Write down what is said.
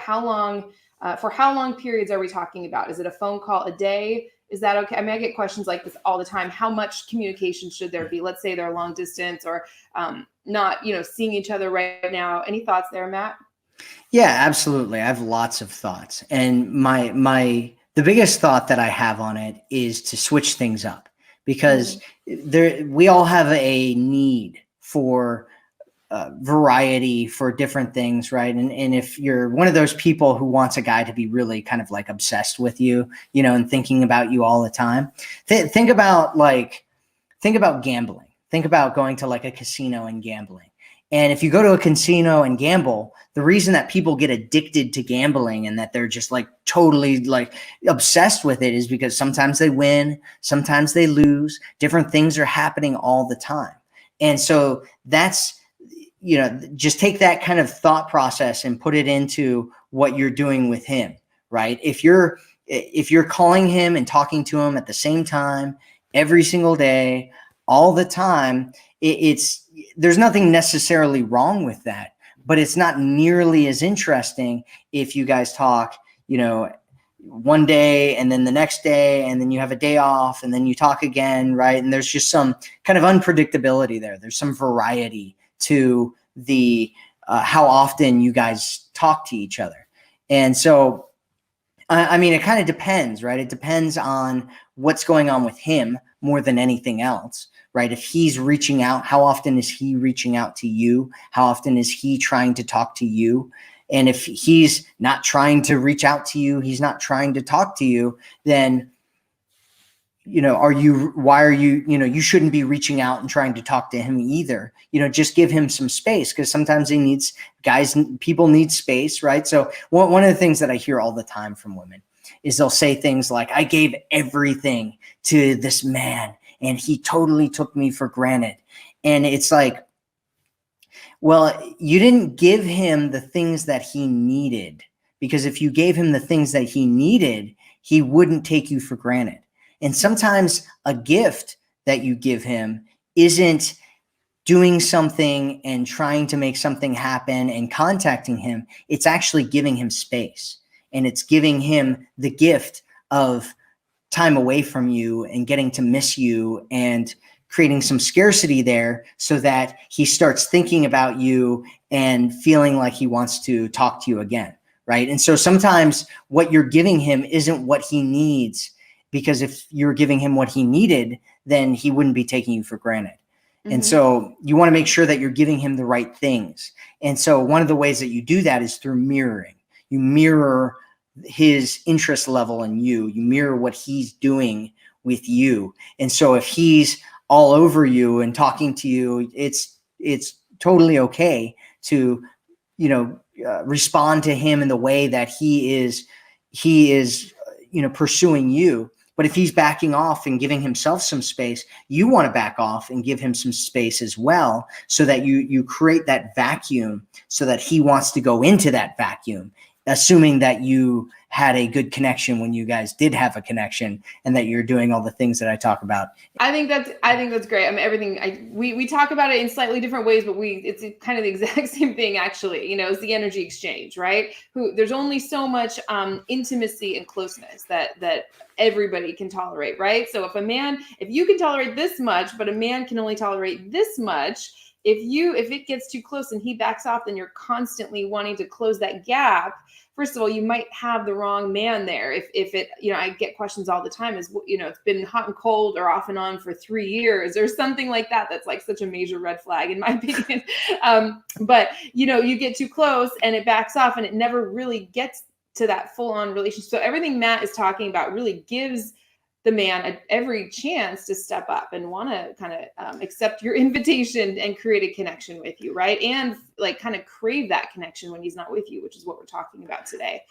how long, for how long periods are we talking about? Is it a phone call a day? Is that okay? I mean, I get questions like this all the time. How much communication should there be? Let's say they're long distance or not, seeing each other right now. Any thoughts there, Matt? Yeah, absolutely. I have lots of thoughts. And the biggest thought that I have on it is to switch things up, because we all have a need for variety, for different things, right? And if you're one of those people who wants a guy to be really kind of like obsessed with you, and thinking about you all the time, think about gambling. Think about going to like a casino and gambling. And if you go to a casino and gamble, the reason that people get addicted to gambling and that they're just like totally like obsessed with it is because sometimes they win, sometimes they lose, different things are happening all the time. And so that's, just take that kind of thought process and put it into what you're doing with him, right? If you're calling him and talking to him at the same time every single day, all the time, there's nothing necessarily wrong with that, but it's not nearly as interesting if you guys talk, one day and then the next day, and then you have a day off and then you talk again, right? And there's just some kind of unpredictability there. There's some variety to the how often you guys talk to each other. And so, I mean, it kind of depends, right? It depends on what's going on with him more than anything else, right? If he's reaching out, how often is he reaching out to you? How often is he trying to talk to you? And if he's not trying to reach out to you, he's not trying to talk to you, then why are you, you shouldn't be reaching out and trying to talk to him either. Just give him some space, because sometimes people need space, right? So one of the things that I hear all the time from women is they'll say things like, I gave everything to this man and he totally took me for granted. And it's like, well, you didn't give him the things that he needed, because if you gave him the things that he needed, he wouldn't take you for granted. And sometimes a gift that you give him isn't doing something and trying to make something happen and contacting him. It's actually giving him space, and it's giving him the gift of time away from you and getting to miss you and creating some scarcity there so that he starts thinking about you and feeling like he wants to talk to you again, right? And so sometimes what you're giving him isn't what he needs, because if you're giving him what he needed, then he wouldn't be taking you for granted. Mm-hmm. And so you want to make sure that you're giving him the right things. And so one of the ways that you do that is through mirroring. You mirror his interest level in you. You mirror what he's doing with you. And so if he's all over you and talking to you, it's totally okay to, respond to him in the way that he is, pursuing you. But if he's backing off and giving himself some space, you want to back off and give him some space as well, so that you create that vacuum, so that he wants to go into that vacuum, assuming that you had a good connection when you guys did have a connection, and that you're doing all the things that I talk about. I think that's great. I mean, everything we talk about it in slightly different ways, but it's kind of the exact same thing, actually. It's the energy exchange, right? There's only so much intimacy and closeness that everybody can tolerate, right? So if you can tolerate this much, but a man can only tolerate this much, if it gets too close and he backs off, then you're constantly wanting to close that gap. First of all, you might have the wrong man there. If it, I get questions all the time is, it's been hot and cold or off and on for 3 years or something like that. That's like such a major red flag in my opinion. But you get too close and it backs off and it never really gets to that full on relationship. So everything Matt is talking about really gives the man every chance to step up and want to kind of accept your invitation and create a connection with you, right? And like kind of crave that connection when he's not with you, which is what we're talking about today.